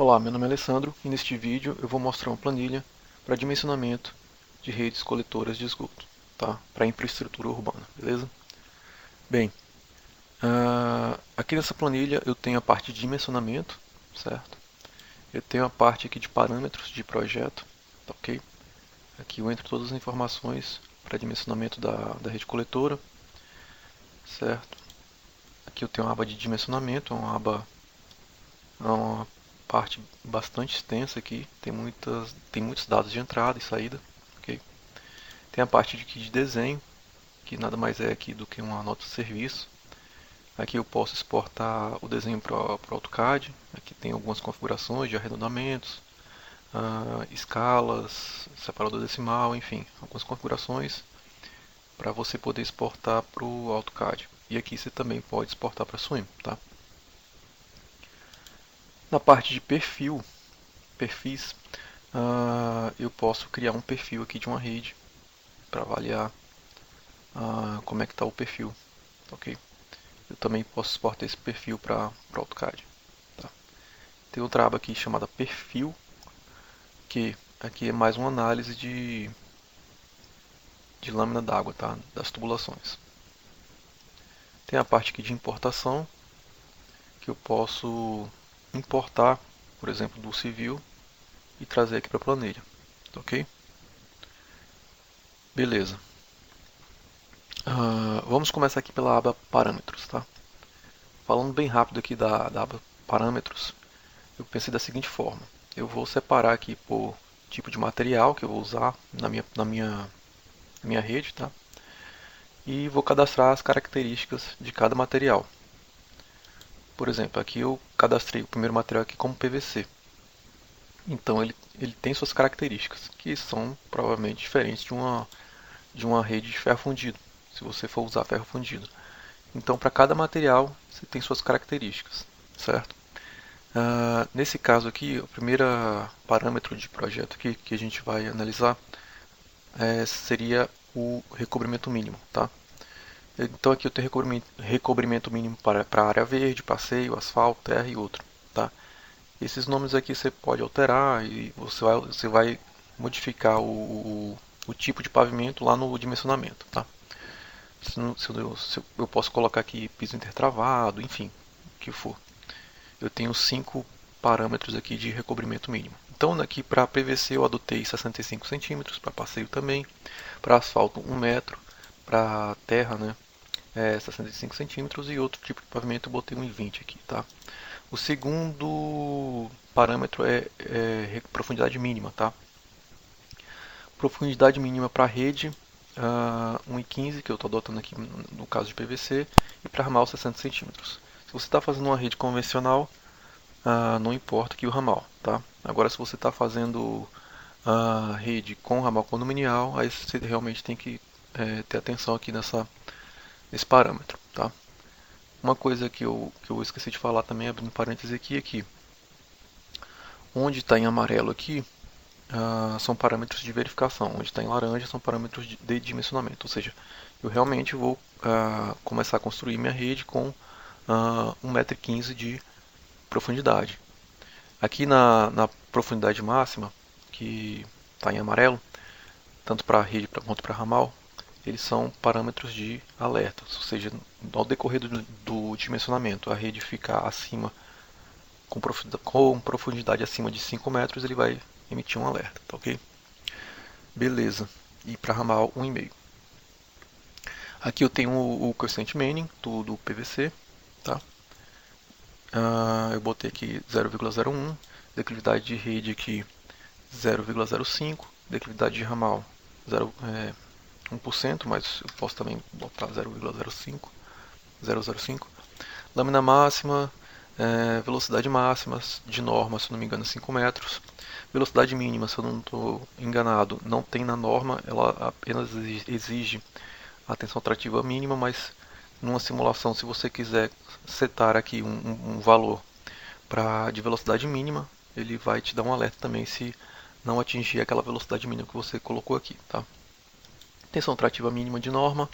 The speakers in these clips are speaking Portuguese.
Olá, meu nome é Alessandro e neste vídeo eu vou mostrar uma planilha para dimensionamento de redes coletoras de esgoto, tá? Para infraestrutura urbana, beleza? Bem, aqui nessa planilha eu tenho a parte de dimensionamento, certo? Eu tenho a parte aqui de parâmetros de projeto, tá ok? Aqui eu entro todas as informações para dimensionamento da rede coletora, certo? Aqui eu tenho uma aba de dimensionamento, é uma parte bastante extensa aqui, tem muitos dados de entrada e saída, ok? Tem a parte de desenho, que nada mais é aqui do que uma nota de serviço. Aqui eu posso exportar o desenho para o AutoCAD. Aqui tem algumas configurações de arredondamentos, escalas, separador decimal, enfim, algumas configurações para você poder exportar para o AutoCAD. E aqui você também pode exportar para Swim, tá? Na parte de perfis, eu posso criar um perfil aqui de uma rede para avaliar como é que está o perfil, ok? Eu também posso exportar esse perfil para o AutoCAD. Tá? Tem outra aba aqui chamada perfil, que aqui é mais uma análise de lâmina d'água, tá? Das tubulações. Tem a parte aqui de importação, que eu posso importar, por exemplo, do civil e trazer aqui para a planilha. Ok? Beleza. Vamos começar aqui pela aba parâmetros. Tá? Falando bem rápido aqui da aba parâmetros, eu pensei da seguinte forma. Eu vou separar aqui por tipo de material que eu vou usar na minha rede, tá? E vou cadastrar as características de cada material. Por exemplo, aqui eu cadastrei o primeiro material aqui como PVC. Então ele tem suas características, que são provavelmente diferentes de uma rede de ferro fundido, se você for usar ferro fundido. Então, para cada material, você tem suas características, certo? Nesse caso aqui, o primeiro parâmetro de projeto aqui, que a gente vai analisar seria o recobrimento mínimo. Tá? Então aqui eu tenho recobrimento mínimo para a área verde, passeio, asfalto, terra e outro. Tá? Esses nomes aqui você pode alterar e você vai modificar o tipo de pavimento lá no dimensionamento. Tá? Se eu posso colocar aqui piso intertravado, enfim, o que for. Eu tenho 5 parâmetros aqui de recobrimento mínimo. Então aqui para PVC eu adotei 65 centímetros, para passeio também, para asfalto 1 metro, para terra, né, 65 centímetros e outro tipo de pavimento eu botei 1,20 aqui, tá? O segundo parâmetro é profundidade mínima, tá? Profundidade mínima para rede 1,15, que eu estou adotando aqui no caso de PVC, e para ramal 60 centímetros. Se você está fazendo uma rede convencional, não importa que o ramal, tá? Agora se você está fazendo a rede com ramal condominial, aí você realmente tem que ter atenção aqui nesse parâmetro, tá? Uma coisa que eu esqueci de falar também, abrindo parênteses aqui, é que onde está em amarelo aqui são parâmetros de verificação, onde está em laranja são parâmetros de dimensionamento, ou seja, eu realmente vou começar a construir minha rede com 1,15 m de profundidade. Aqui na profundidade máxima, que está em amarelo, tanto para a rede quanto para ramal, eles são parâmetros de alerta, ou seja, ao decorrer do dimensionamento, a rede ficar acima, com profundidade acima de 5 metros, ele vai emitir um alerta, tá ok? Beleza. E para ramal 1,5 m. Aqui eu tenho o coeficiente Manning do PVC, tá? Eu botei aqui 0,01, declividade de rede aqui 0,05, declividade de ramal 1%, mas eu posso também botar 0,05. Lâmina máxima, velocidade máxima de norma, se não me engano, 5 metros. Velocidade mínima, se eu não estou enganado, não tem na norma, ela apenas exige a tensão trativa mínima, mas numa simulação, se você quiser setar aqui um valor de velocidade mínima, ele vai te dar um alerta também se não atingir aquela velocidade mínima que você colocou aqui. Tá? Tensão trativa mínima de norma,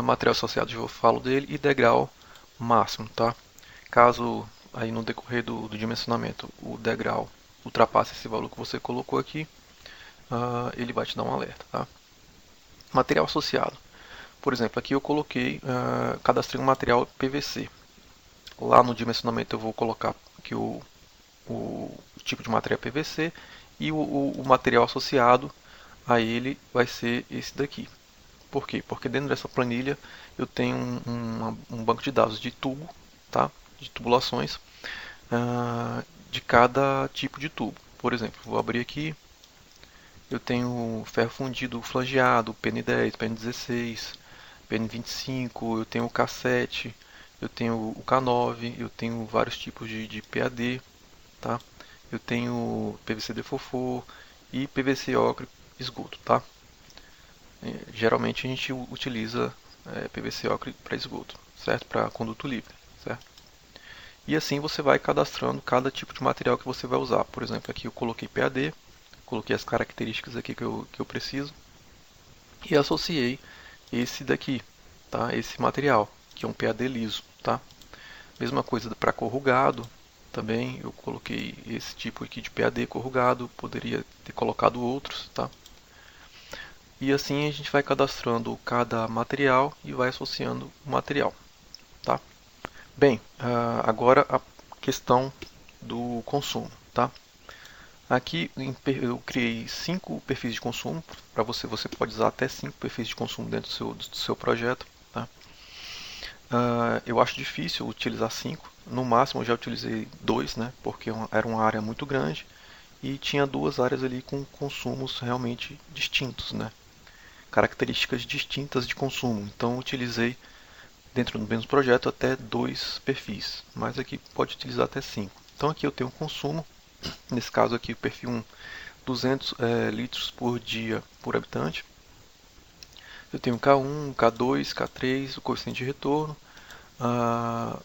material associado, eu falo dele, e degrau máximo. Tá? Caso aí no decorrer do dimensionamento o degrau ultrapassa esse valor que você colocou aqui, ele vai te dar um alerta. Tá? Material associado. Por exemplo, aqui eu coloquei, cadastrei um material PVC. Lá no dimensionamento eu vou colocar aqui o tipo de material PVC e o material associado a ele vai ser esse daqui. Por quê? Porque dentro dessa planilha eu tenho um banco de dados de tubo, tá? De tubulações, de cada tipo de tubo. Por exemplo, vou abrir aqui, eu tenho ferro fundido flangeado, PN10, PN16, PN25, eu tenho o K7, eu tenho o K9, eu tenho vários tipos de PAD, tá? Eu tenho PVC defofô e PVC ocre esgoto, tá? Geralmente a gente utiliza PVC ocre para esgoto, certo? Para conduto livre, certo? E assim você vai cadastrando cada tipo de material que você vai usar. Por exemplo, aqui eu coloquei PAD, coloquei as características aqui que eu preciso e associei esse daqui, tá? Esse material, que é um PAD liso, tá? Mesma coisa para corrugado, também eu coloquei esse tipo aqui de PAD corrugado, poderia ter colocado outros, tá? E assim a gente vai cadastrando cada material e vai associando o material, tá? Bem, agora a questão do consumo, tá? Aqui eu criei 5 perfis de consumo. Para você pode usar até 5 perfis de consumo dentro do seu projeto. Tá? Eu acho difícil utilizar 5. No máximo eu já utilizei 2, né? Porque era uma área muito grande e tinha 2 áreas ali com consumos realmente distintos, né? Características distintas de consumo. Então eu utilizei dentro do mesmo projeto até 2 perfis, mas aqui pode utilizar até 5. Então aqui eu tenho consumo. Nesse caso aqui, o perfil 1, 200 litros por dia por habitante. Eu tenho K1, K2, K3, o coeficiente de retorno, a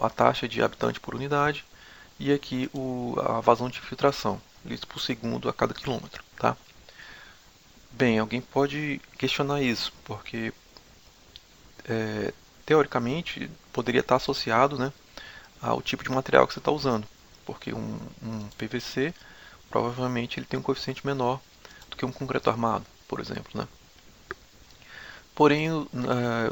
taxa de habitante por unidade e aqui a vazão de filtração, litros por segundo a cada quilômetro. Tá? Bem, alguém pode questionar isso, porque teoricamente poderia estar associado, né, ao tipo de material que você está usando, porque um PVC provavelmente ele tem um coeficiente menor do que um concreto armado, por exemplo, né? Porém, eu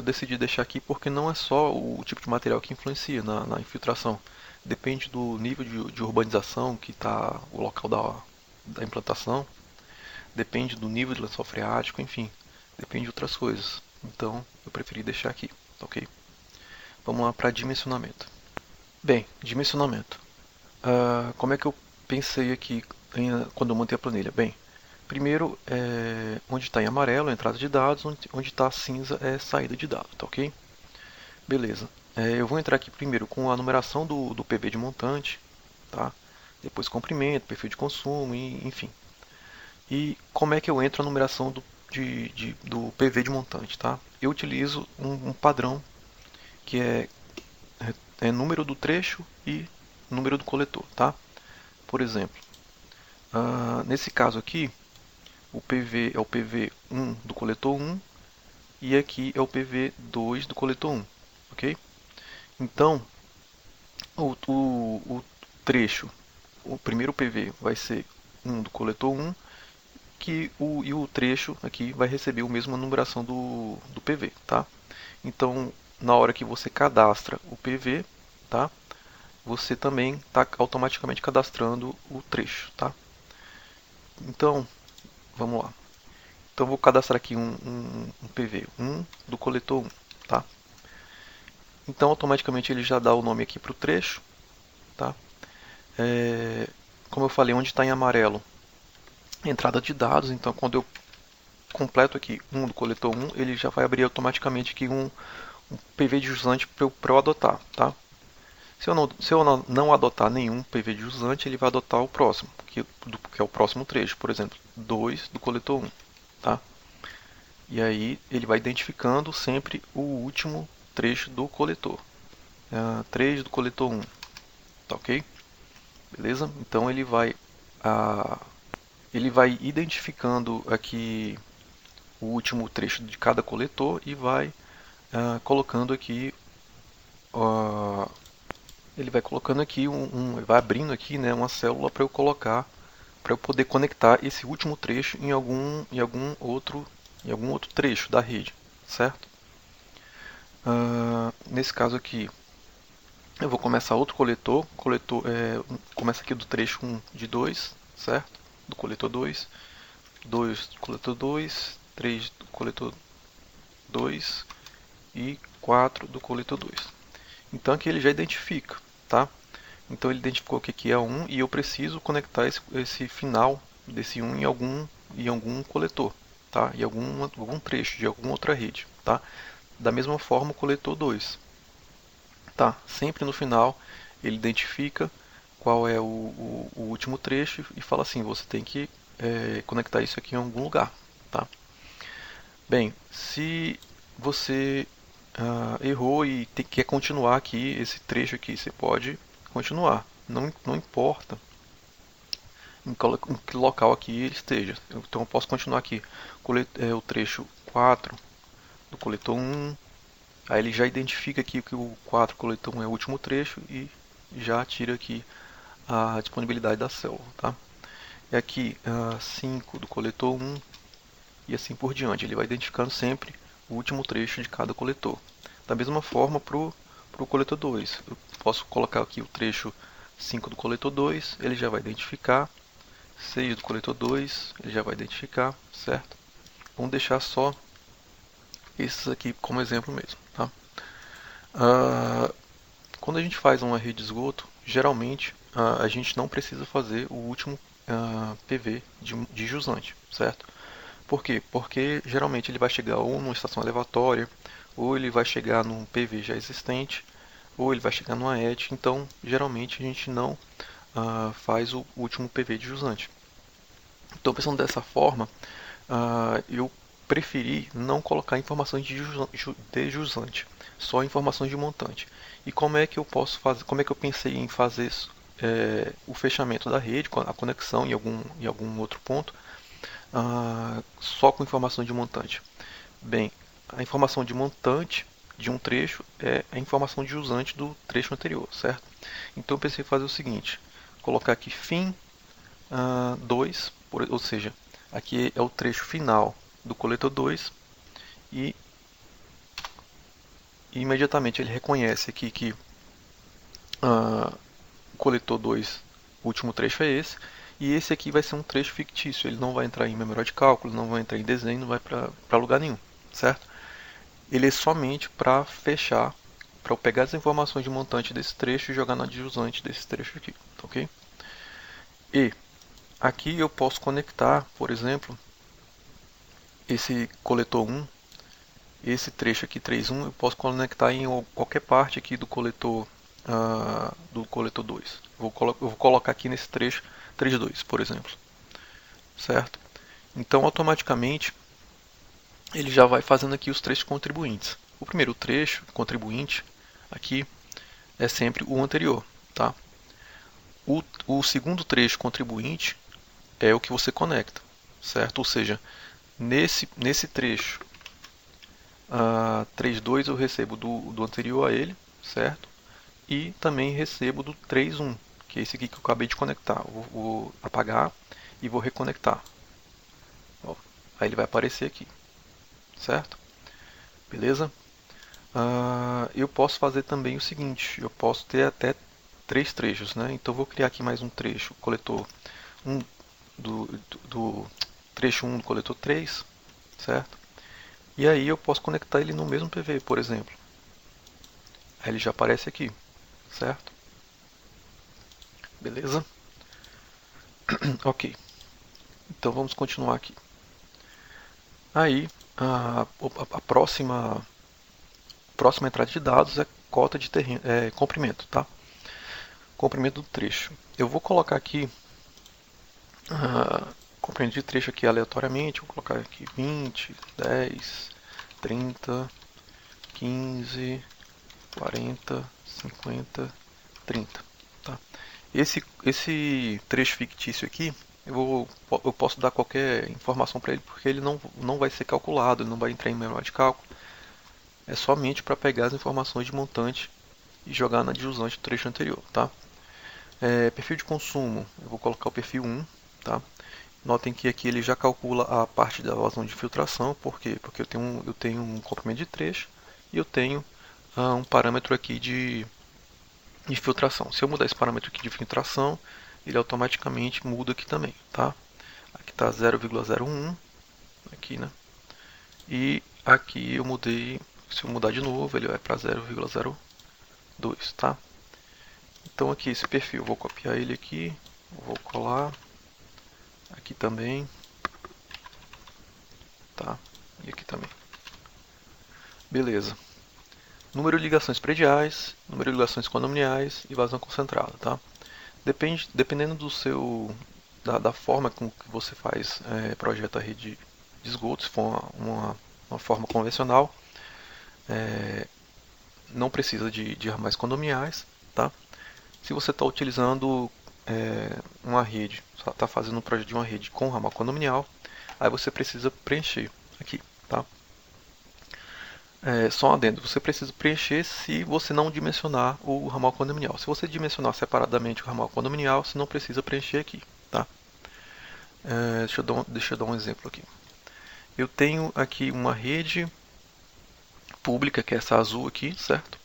decidi deixar aqui porque não é só o tipo de material que influencia na infiltração. Depende do nível de urbanização que está o local da implantação, depende do nível de lençol freático, enfim, depende de outras coisas. Então, eu preferi deixar aqui, ok? Vamos lá para dimensionamento. Bem, dimensionamento. Como é que eu pensei aqui quando eu montei a planilha? Bem, primeiro, onde está em amarelo é entrada de dados, onde está cinza é saída de dados, tá ok? Beleza. Eu vou entrar aqui primeiro com a numeração do PV de montante, tá? Depois comprimento, perfil de consumo, enfim. E como é que eu entro a numeração do PV de montante, tá? Eu utilizo um padrão que é número do trecho e número do coletor, tá? Por exemplo, nesse caso aqui, o PV é o PV1 do coletor 1 e aqui é o PV2 do coletor 1, ok? Então, o trecho, o primeiro PV vai ser 1 do coletor 1 e o trecho aqui vai receber a mesma numeração do PV, tá? Então, na hora que você cadastra o PV, tá? Você também está automaticamente cadastrando o trecho, tá? Então, vamos lá. Então, vou cadastrar aqui um PV, 1 do coletor 1, tá? Então, automaticamente ele já dá o nome aqui para o trecho, tá? Como eu falei, onde está em amarelo, entrada de dados. Então, quando eu completo aqui 1 do coletor 1, ele já vai abrir automaticamente aqui um PV de jusante para eu adotar, tá? Se eu não adotar nenhum PV de jusante, ele vai adotar o próximo, que é o próximo trecho, por exemplo, 2 do coletor 1, tá? E aí ele vai identificando sempre o último trecho do coletor. 3 do coletor 1, tá ok? Beleza? Então ele vai identificando aqui o último trecho de cada coletor e vai colocando aqui ele vai colocando aqui vai abrindo aqui, né, uma célula para eu colocar, para eu poder conectar esse último trecho em algum outro trecho da rede, certo? Nesse caso aqui, eu vou começar outro coletor, começa aqui do trecho 1 de 2, certo? Do coletor 2, 2 do coletor 2, 3 do coletor 2 e 4 do coletor 2. Então aqui ele já identifica, tá? Então ele identificou que aqui é 1 e eu preciso conectar esse final desse 1 em algum coletor, tá? Em algum trecho de alguma outra rede, tá? Da mesma forma o coletor 2, tá? Sempre no final ele identifica qual é o último trecho e fala assim, você tem que conectar isso aqui em algum lugar, tá? Bem, se você errou e quer continuar aqui esse trecho aqui, você pode continuar. Não importa em que local aqui ele esteja. Então eu posso continuar aqui o trecho 4 do coletor 1. Aí ele já identifica aqui que o 4 coletor 1 é o último trecho e já tira aqui a disponibilidade da célula. Tá? E aqui 5 do coletor 1 e assim por diante. Ele vai identificando sempre o último trecho de cada coletor. Da mesma forma para o coletor 2. Eu posso colocar aqui o trecho 5 do coletor 2, ele já vai identificar. 6 do coletor 2, ele já vai identificar, certo? Vamos deixar só esses aqui como exemplo mesmo. Tá? Quando a gente faz uma rede de esgoto, geralmente a gente não precisa fazer o último PV de jusante, certo? Por quê? Porque geralmente ele vai chegar ou numa estação elevatória, ou ele vai chegar num PV já existente, ou ele vai chegar numa ET. Então, geralmente a gente não faz o último PV de jusante. Então, pensando dessa forma, eu preferi não colocar informações de jusante, só informações de montante. E como é que eu posso fazer? Como é que eu pensei em fazer o fechamento da rede, a conexão em algum outro ponto, só com informação de montante? Bem, a informação de montante de um trecho é a informação de jusante do trecho anterior, certo? Então eu pensei em fazer o seguinte: colocar aqui fim 2, ou seja, aqui é o trecho final do coletor 2 e imediatamente ele reconhece aqui que o coletor 2, o último trecho é esse, e esse aqui vai ser um trecho fictício, ele não vai entrar em memória de cálculo, não vai entrar em desenho, não vai para lugar nenhum, certo? Ele é somente para fechar, para eu pegar as informações de montante desse trecho e jogar na jusante desse trecho aqui, ok? E aqui eu posso conectar, por exemplo, esse coletor 1, esse trecho aqui 3.1, eu posso conectar em qualquer parte aqui do coletor 2. Eu vou colocar aqui nesse trecho 3.2, por exemplo, certo? Então automaticamente ele já vai fazendo aqui os trechos contribuintes. O primeiro trecho contribuinte aqui é sempre o anterior, tá? O segundo trecho contribuinte é o que você conecta, certo? Ou seja, nesse trecho 3.2 eu recebo do anterior a ele, certo? E também recebo do 3.1, que é esse aqui que eu acabei de conectar. Vou apagar e vou reconectar. Ó, aí ele vai aparecer aqui, certo? Beleza? Eu posso fazer também o seguinte, eu posso ter até 3 trechos, né? Então eu vou criar aqui mais um trecho, coletor 1 do trecho 1 do coletor 3, certo? E aí eu posso conectar ele no mesmo PV, por exemplo. Aí ele já aparece aqui, certo? Beleza? Ok. Então vamos continuar aqui. Aí a próxima entrada de dados é cota de comprimento, tá? Comprimento do trecho. Eu vou colocar aqui comprimento de trecho aqui aleatoriamente. Vou colocar aqui 20, 10, 30, 15, 40, 50, 30. Tá? Esse trecho fictício aqui, eu posso dar qualquer informação para ele, porque ele não vai ser calculado, ele não vai entrar em memória de cálculo. É somente para pegar as informações de montante e jogar na adjusante do trecho anterior, tá? Perfil de consumo, eu vou colocar o perfil 1, tá? Notem que aqui ele já calcula a parte da vazão de filtração, por quê? Porque eu tenho um comprimento de trecho e eu tenho um parâmetro aqui de filtração. Se eu mudar esse parâmetro aqui de filtração, ele automaticamente muda aqui também, tá? Aqui está 0,01, aqui, né? E aqui eu mudei, se eu mudar de novo, ele vai para 0,02, tá? Então aqui esse perfil, eu vou copiar ele aqui, vou colar aqui também, tá? E aqui também. Beleza. Número de ligações prediais, número de ligações condominiais e vazão concentrada, tá? Dependendo da forma com que você faz, projeta a rede de esgoto, se for uma forma convencional, não precisa de ramais condominiais, tá? Se você está utilizando uma rede, está fazendo um projeto de uma rede com ramal condominial, aí você precisa preencher aqui, tá? Só um adendo, você precisa preencher se você não dimensionar o ramal condominial. Se você dimensionar separadamente o ramal condominial, você não precisa preencher aqui, tá? Deixa eu dar um exemplo aqui. Eu tenho aqui uma rede pública, que é essa azul aqui, certo?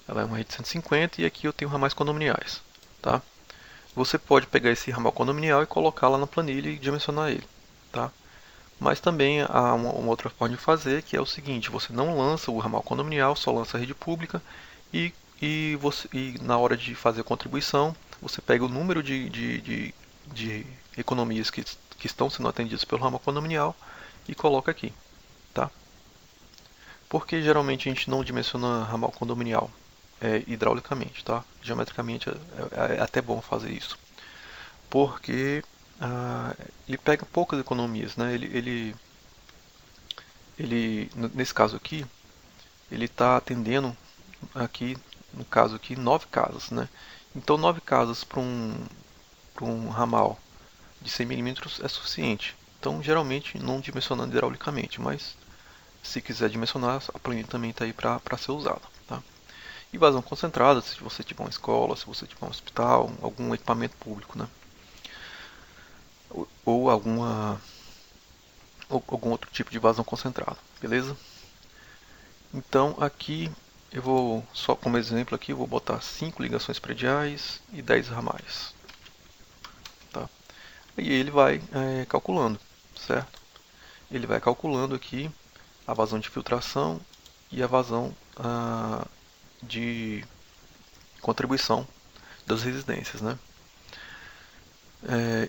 Ela é uma rede 150 e aqui eu tenho ramais condominiais, tá? Você pode pegar esse ramal condominial e colocar lá na planilha e dimensionar ele, tá? Mas também há uma outra forma de fazer, que é o seguinte: você não lança o ramal condominial, só lança a rede pública e na hora de fazer a contribuição, você pega o número de economias que estão sendo atendidas pelo ramal condominial e coloca aqui, tá? Porque geralmente a gente não dimensiona ramal condominial hidraulicamente, tá? Geometricamente é até bom fazer isso, porque ele pega poucas economias, né? Nesse caso aqui, ele está atendendo aqui, no caso aqui, 9 casas, né? Então 9 casas para um ramal de 100 milímetros é suficiente. Então geralmente não dimensionando hidraulicamente, mas se quiser dimensionar, a planilha também está aí para ser usada, tá? E vazão concentrada, se você tiver uma escola, se você tiver um hospital, algum equipamento público, né? Ou algum outro tipo de vazão concentrada, beleza? Então aqui eu vou, só como exemplo aqui, eu vou botar 5 ligações prediais e 10 ramais, tá? E ele vai calculando, certo? Ele vai calculando aqui a vazão de filtração e a vazão de contribuição das residências, né?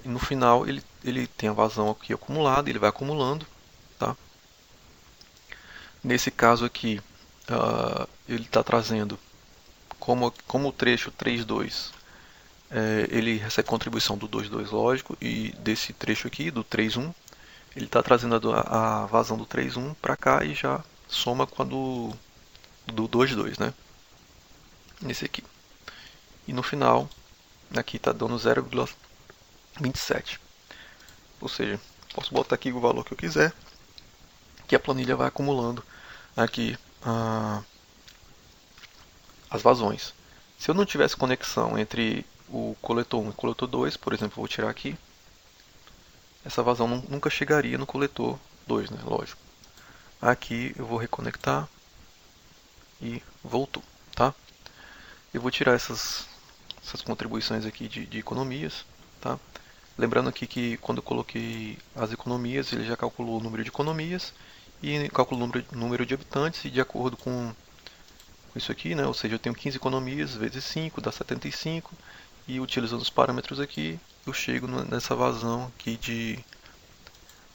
E no final ele tem a vazão aqui acumulada, ele vai acumulando, tá? Nesse caso aqui, ele está trazendo como o trecho 3.2 ele recebe contribuição do 2.2 lógico e desse trecho aqui do 3.1 ele está trazendo a vazão do 3.1 para cá e já soma com a do 2.2, né? Nesse aqui. E no final, aqui está dando 0,27. Ou seja, posso botar aqui o valor que eu quiser, que a planilha vai acumulando aqui as vazões. Se eu não tivesse conexão entre o coletor 1 e o coletor 2, por exemplo, eu vou tirar aqui, essa vazão nunca chegaria no coletor 2, né? Lógico. Aqui eu vou reconectar e voltou, tá? Eu vou tirar essas contribuições aqui de economias, tá? Lembrando aqui que quando eu coloquei as economias, ele já calculou o número de economias e calculou o número de habitantes e de acordo com isso aqui, né? Ou seja, eu tenho 15 economias vezes 5 dá 75 e utilizando os parâmetros aqui, eu chego nessa vazão aqui de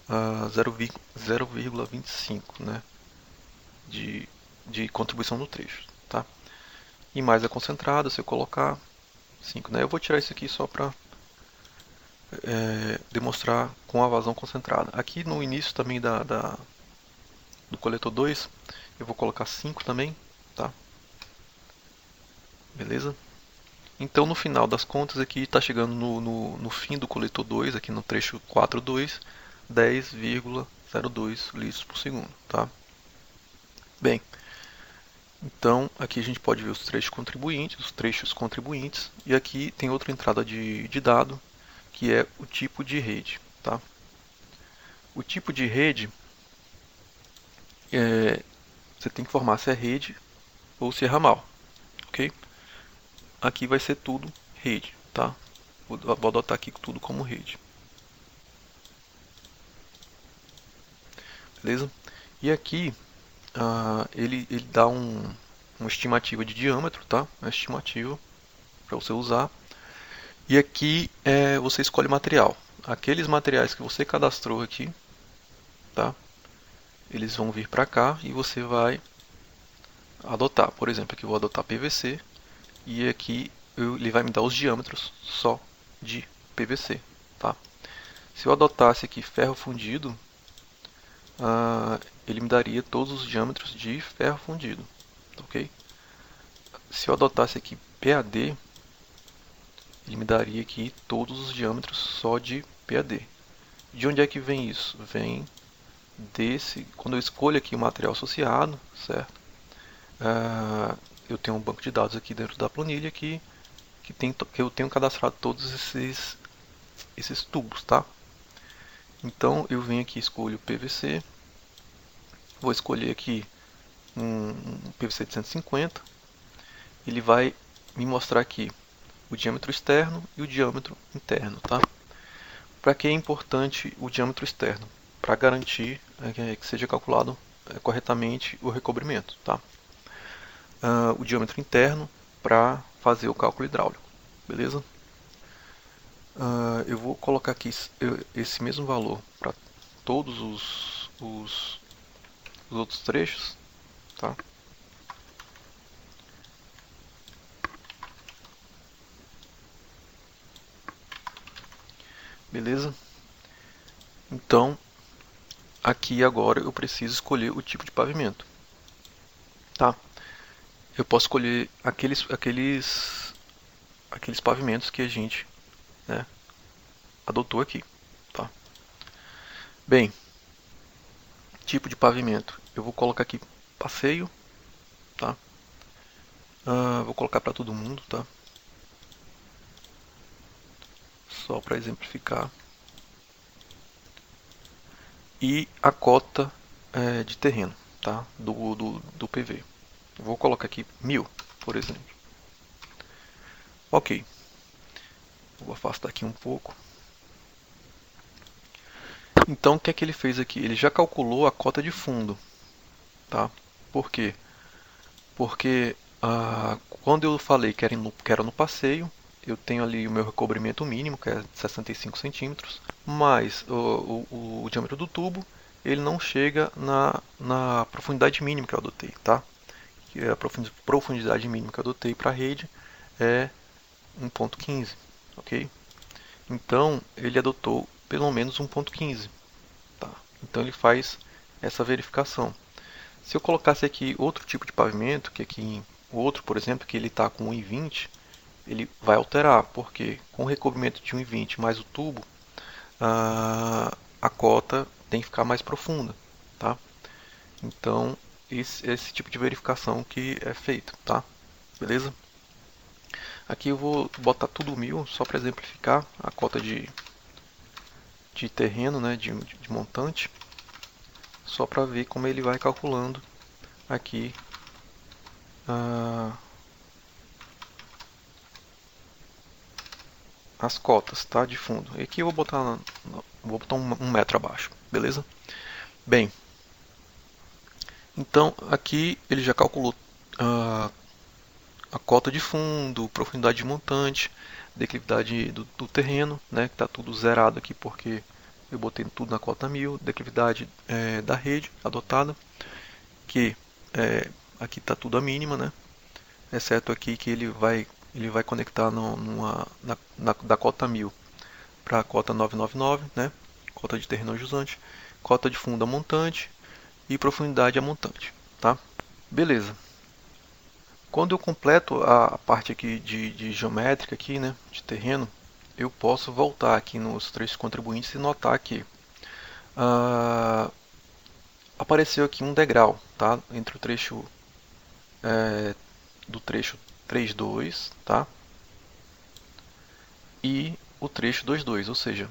0,25, né? De contribuição no trecho, tá? E mais a concentrada, se eu colocar 5, né? Eu vou tirar isso aqui só para demonstrar com a vazão concentrada. Aqui no início também do coletor 2, eu vou colocar 5 também, tá? Beleza? Então no final das contas aqui está chegando no fim do coletor 2, aqui no trecho 4.2, 10,02 litros por segundo, tá? Bem, Então, aqui a gente pode ver os trechos contribuintes, e aqui tem outra entrada de dado, que é o tipo de rede. Tá? O tipo de rede, você tem que informar se é rede ou se é ramal. Ok? Aqui vai ser tudo rede. Tá? Vou adotar aqui tudo como rede. Beleza? E aqui ele dá uma estimativa de diâmetro, tá? Uma estimativa para você usar. E aqui você escolhe material. Aqueles materiais que você cadastrou aqui, tá? Eles vão vir para cá e você vai adotar. Por exemplo, aqui eu vou adotar PVC e aqui ele vai me dar os diâmetros só de PVC, tá? Se eu adotasse aqui ferro fundido, ele me daria todos os diâmetros de ferro fundido, ok? Se eu adotasse aqui PAD, ele me daria aqui todos os diâmetros só de PAD. De onde é que vem isso? Vem quando eu escolho aqui o material associado, certo? Eu tenho um banco de dados aqui dentro da planilha que eu tenho cadastrado todos esses tubos, tá? Então eu venho aqui, escolho PVC, vou escolher aqui um PVC de 150, ele vai me mostrar aqui o diâmetro externo e o diâmetro interno, tá? Para que é importante o diâmetro externo? Para garantir que seja calculado corretamente o recobrimento, tá? O diâmetro interno para fazer o cálculo hidráulico, beleza? Eu vou colocar aqui esse mesmo valor para todos os outros trechos, tá? Beleza? Então, aqui agora eu preciso escolher o tipo de pavimento, tá? Eu posso escolher aqueles pavimentos que a gente, né, adotou aqui, tá? Bem, tipo de pavimento, eu vou colocar aqui passeio, tá? Vou colocar para todo mundo, tá? Só para exemplificar. E a cota de terreno, tá? Do PV. Eu vou colocar aqui 1000, por exemplo. Ok. Vou afastar aqui um pouco. Então o que é que ele fez aqui? Ele já calculou a cota de fundo, tá? Por quê? Porque quando eu falei que era no passeio, eu tenho ali o meu recobrimento mínimo, que é 65 centímetros, mas o diâmetro do tubo ele não chega na profundidade mínima que eu adotei, tá? Que a profundidade mínima que eu adotei para a rede é 1.15, ok? Então ele adotou pelo menos 1.15, tá? Então ele faz essa verificação. Se eu colocasse aqui outro tipo de pavimento, que aqui o outro, por exemplo, que ele está com 1,20, ele vai alterar, porque com o recobrimento de 1,20 mais o tubo, a cota tem que ficar mais profunda, tá? Então, esse tipo de verificação que é feito, tá? Beleza? Aqui eu vou botar tudo 1000, só para exemplificar a cota de terreno, né, de montante, só para ver como ele vai calculando aqui as cotas, tá, de fundo. E aqui eu vou botar 1 metro abaixo, beleza? Bem, então aqui ele já calculou a cota de fundo, profundidade de montante, declividade do terreno, né, que está tudo zerado aqui porque eu botei tudo na cota 1000, declividade da rede adotada, que aqui está tudo a mínima, né, exceto aqui que ele vai conectar da cota 1000 para a cota 999, né, cota de terreno jusante, cota de fundo a montante e profundidade a montante, tá? Beleza. Quando eu completo a parte aqui de geométrica aqui, né, de terreno, eu posso voltar aqui nos trechos contribuintes e notar que apareceu aqui um degrau, tá, entre o trecho do trecho 3,2, tá? E o trecho 2,2, ou seja,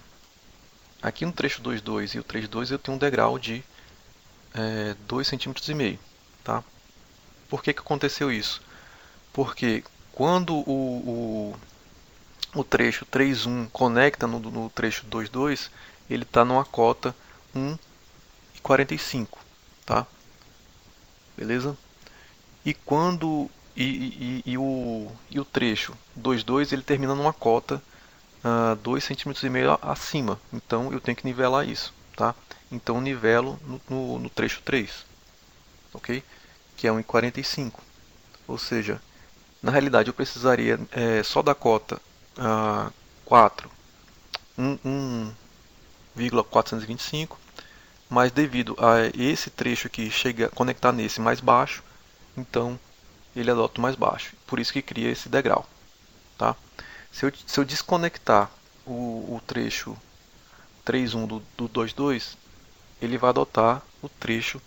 aqui no trecho 2,2 e o 3,2 eu tenho um degrau de 2,5 cm, tá? Por que aconteceu isso? Porque quando o trecho 3,1 conecta no trecho 2,2, ele está numa cota 1,45, tá? Beleza? E quando o trecho 2,2 ele termina numa cota 2,5 cm acima. Então eu tenho que nivelar isso, tá? Então nivelo no trecho 3, ok? Que é 1,45. Ou seja, na realidade eu precisaria só da cota 4, 1,425, mas devido a esse trecho aqui chega a conectar nesse mais baixo, então ele adota o mais baixo. Por isso que cria esse degrau, tá? Se eu desconectar o trecho 3,1 do 2,2, ele vai adotar o trecho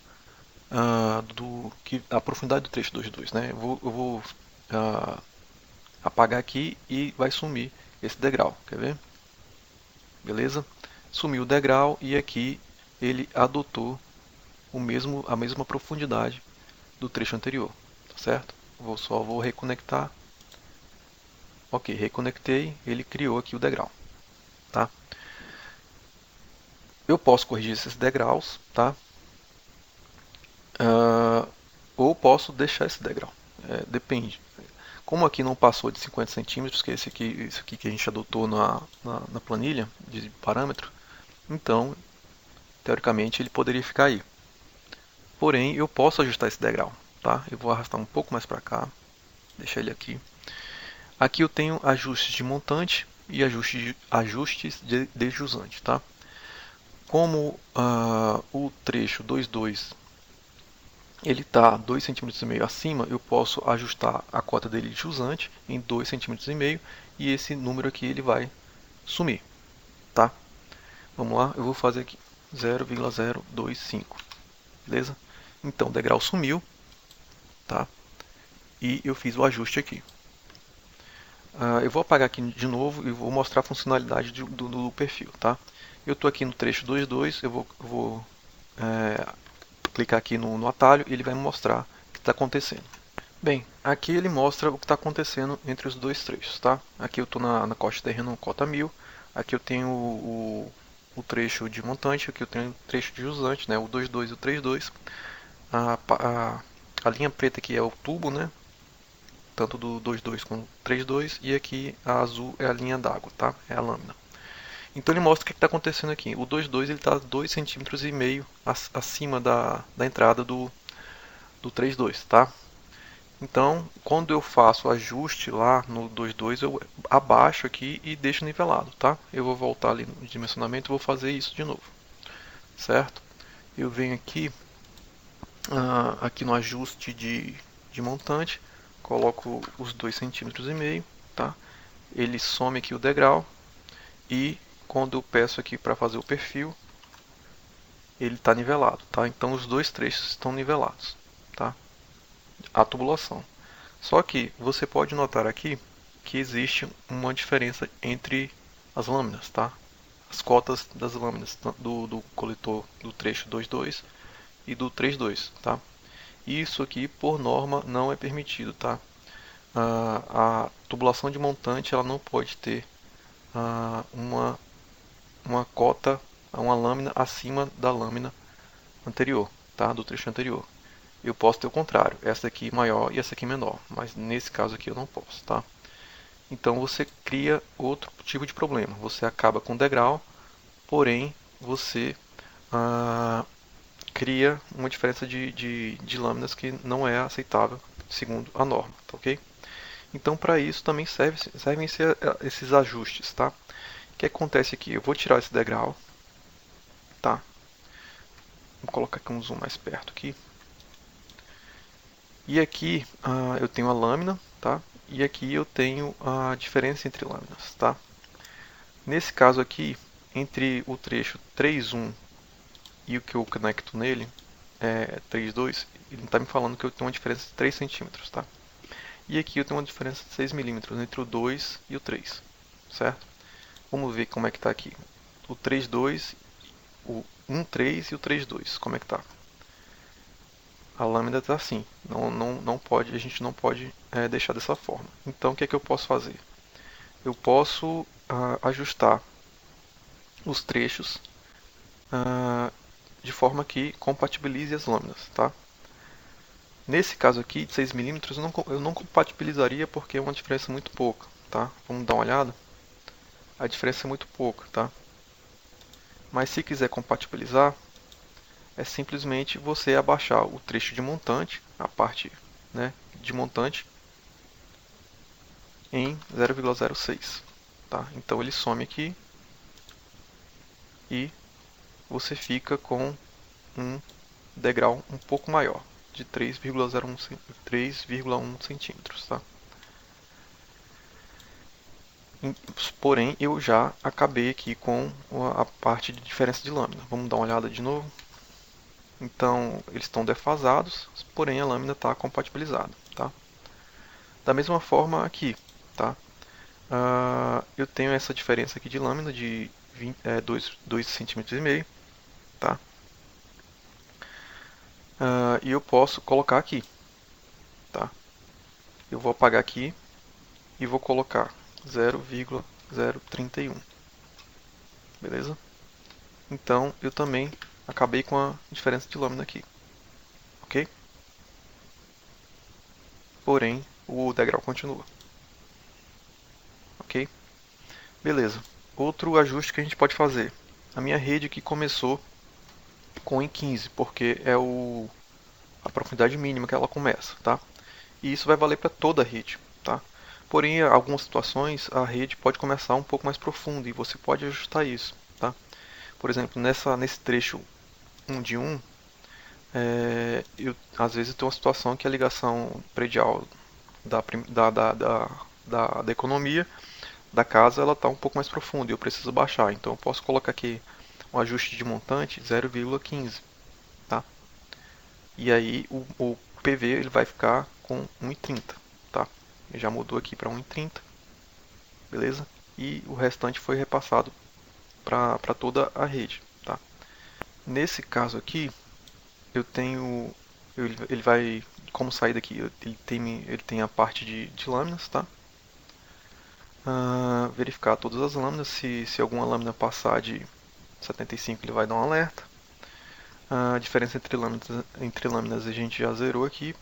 a profundidade do trecho 2,2, né? Eu vou apagar aqui e vai sumir esse degrau, quer ver? Beleza? Sumiu o degrau e aqui ele adotou a mesma profundidade do trecho anterior, tá certo? Só vou reconectar. Ok, reconectei, ele criou aqui o degrau, tá? Eu posso corrigir esses degraus, tá? Ou posso deixar esse degrau, depende. Como aqui não passou de 50 centímetros, que é esse aqui que a gente adotou na planilha de parâmetro, então, teoricamente, ele poderia ficar aí. Porém, eu posso ajustar esse degrau, tá? Eu vou arrastar um pouco mais para cá, deixar ele aqui. Aqui eu tenho ajustes de montante e ajustes de jusante, tá? Como o trecho 2,2 ele está 2,5 cm acima, eu posso ajustar a cota dele de jusante em 2,5 cm e esse número aqui ele vai sumir, tá? Vamos lá, eu vou fazer aqui 0,025, beleza? Então o degrau sumiu, tá? E eu fiz o ajuste aqui. Eu vou apagar aqui de novo e vou mostrar a funcionalidade do perfil, tá? Eu estou aqui no trecho 2,2, eu vou clicar aqui no atalho e ele vai me mostrar o que está acontecendo. Bem, aqui ele mostra o que está acontecendo entre os dois trechos, tá? Aqui eu estou na costa terreno cota 1000, aqui eu tenho o trecho de montante, aqui eu tenho o trecho de jusante, né? O 2,2 e o 3,2. A linha preta aqui é o tubo, né? Tanto do 2,2 como do 3,2, e aqui a azul é a linha d'água, tá? É a lâmina. Então ele mostra o que está acontecendo aqui. O 2,2 está 2,5 cm acima da entrada do 3,2, tá? Então, quando eu faço o ajuste lá no 2,2, eu abaixo aqui e deixo nivelado, tá? Eu vou voltar ali no dimensionamento e vou fazer isso de novo, certo? Eu venho aqui, aqui no ajuste de montante, coloco os 2,5 cm, tá? Ele some aqui o degrau e quando eu peço aqui para fazer o perfil, ele está nivelado, tá? Então os dois trechos estão nivelados, tá? A tubulação. Só que você pode notar aqui que existe uma diferença entre as lâminas, tá? As cotas das lâminas do coletor do trecho 2,2 e do 3,2, tá? Isso aqui, por norma, não é permitido, tá? A tubulação de montante ela não pode ter uma cota, uma lâmina acima da lâmina anterior, tá? Do trecho anterior. Eu posso ter o contrário, essa aqui maior e essa aqui menor, mas nesse caso aqui eu não posso, tá? Então você cria outro tipo de problema. Você acaba com o degrau, porém você cria uma diferença de lâminas que não é aceitável segundo a norma, tá ok? Então para isso também servem esses ajustes, tá? O que acontece aqui? Eu vou tirar esse degrau, tá? Vou colocar aqui um zoom mais perto aqui. E aqui eu tenho a lâmina, tá? E aqui eu tenho a diferença entre lâminas, tá? Nesse caso aqui, entre o trecho 3,1 e o que eu conecto nele, 3,2, ele está me falando que eu tenho uma diferença de 3 centímetros, tá? E aqui eu tenho uma diferença de 6 milímetros entre o 2 e o 3, certo? Vamos ver como é que está aqui. O 3,2, o 1,3 e o 3,2, como é que está? A lâmina está assim, não pode, a gente não pode deixar dessa forma. Então o que é que eu posso fazer? Eu posso ajustar os trechos de forma que compatibilize as lâminas, tá? Nesse caso aqui de 6 milímetros eu não compatibilizaria porque é uma diferença muito pouca, tá? Vamos dar uma olhada? A diferença é muito pouca, tá? Mas se quiser compatibilizar, é simplesmente você abaixar o trecho de montante, a parte, né, de montante, em 0,06, tá? Então ele some aqui e você fica com um degrau um pouco maior, de 3,1 centímetros, tá? Porém, eu já acabei aqui com a parte de diferença de lâmina. Vamos dar uma olhada de novo. Então, eles estão defasados, porém a lâmina está compatibilizada, tá? Da mesma forma aqui, tá? Eu tenho essa diferença aqui de lâmina de 2,5 cm, tá? E eu posso colocar aqui, tá? Eu vou apagar aqui e vou colocar 0,031, beleza? Então eu também acabei com a diferença de lâmina aqui, ok? Porém o degrau continua, ok? Beleza. Outro ajuste que a gente pode fazer. A minha rede aqui começou com em 15, porque é a profundidade mínima que ela começa, tá? E isso vai valer para toda a rede, tá? Porém, em algumas situações a rede pode começar um pouco mais profunda e você pode ajustar isso, tá? Por exemplo, nesse trecho 1 de 1, às vezes eu tenho uma situação que a ligação predial da economia da casa ela está um pouco mais profunda e eu preciso baixar. Então eu posso colocar aqui um ajuste de montante 0,15, tá? E aí o PV ele vai ficar com 1,30, tá? Ele já mudou aqui para 1,30, beleza? E o restante foi repassado para toda a rede, tá? Nesse caso aqui, eu tenho ele vai como saída aqui, ele tem a parte de lâminas, tá? Verificar todas as lâminas, se alguma lâmina passar de 75 ele vai dar um alerta. A diferença entre lâminas a gente já zerou aqui.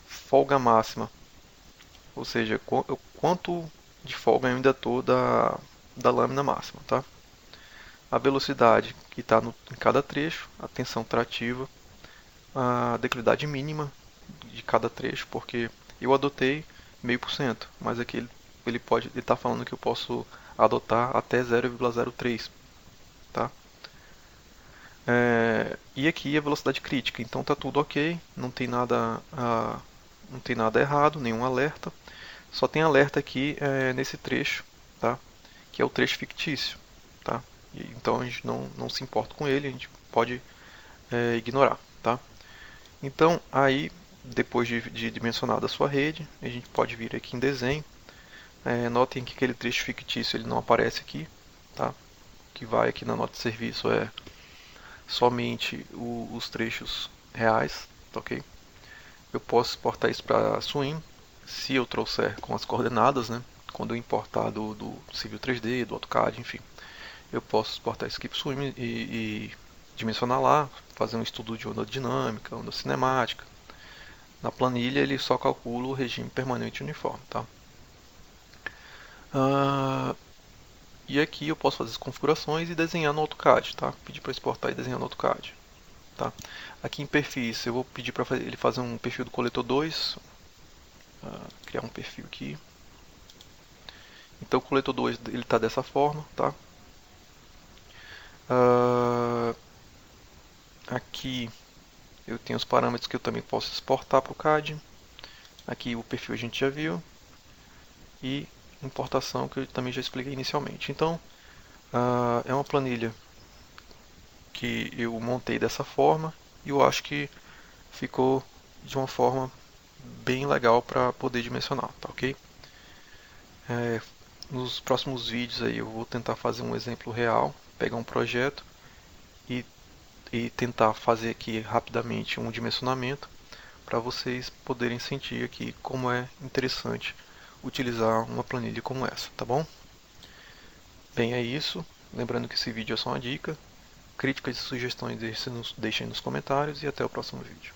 Folga máxima, ou seja, quanto de folga eu ainda estou da lâmina máxima, tá? A velocidade que está em cada trecho, a tensão trativa, a declividade mínima de cada trecho, porque eu adotei 0,5%, mas aqui ele está falando que eu posso adotar até 0,03, tá? E aqui a velocidade crítica, então tá tudo ok, não tem nada errado, nenhum alerta. Só tem alerta aqui nesse trecho, tá? Que é o trecho fictício, tá? Então a gente não se importa com ele, a gente pode ignorar, tá? Então aí depois de dimensionada a sua rede, a gente pode vir aqui em desenho. Notem que aquele trecho fictício ele não aparece aqui, tá? O que vai aqui na nota de serviço é somente os trechos reais, tá ok? Eu posso exportar isso para Swim, se eu trouxer com as coordenadas, né? Quando eu importar do Civil 3D, do AutoCAD, enfim. Eu posso exportar isso aqui para Swim e dimensionar lá, fazer um estudo de onda dinâmica, onda cinemática. Na planilha ele só calcula o regime permanente uniforme, tá? E aqui eu posso fazer as configurações e desenhar no AutoCAD, tá? Pedir para exportar e desenhar no AutoCAD, tá? Aqui em perfis eu vou pedir para ele fazer um perfil do coletor 2, criar um perfil aqui. Então o coletor 2 ele está dessa forma, tá? Aqui eu tenho os parâmetros que eu também posso exportar para o CAD. Aqui o perfil a gente já viu. E importação que eu também já expliquei inicialmente. Então é uma planilha que eu montei dessa forma e eu acho que ficou de uma forma bem legal para poder dimensionar, tá ok? Nos próximos vídeos aí eu vou tentar fazer um exemplo real, pegar um projeto e, e tentar fazer aqui rapidamente um dimensionamento para vocês poderem sentir aqui como é interessante utilizar uma planilha como essa, tá bom? Bem, é isso. Lembrando que esse vídeo é só uma dica. Críticas e sugestões deixem nos comentários e até o próximo vídeo.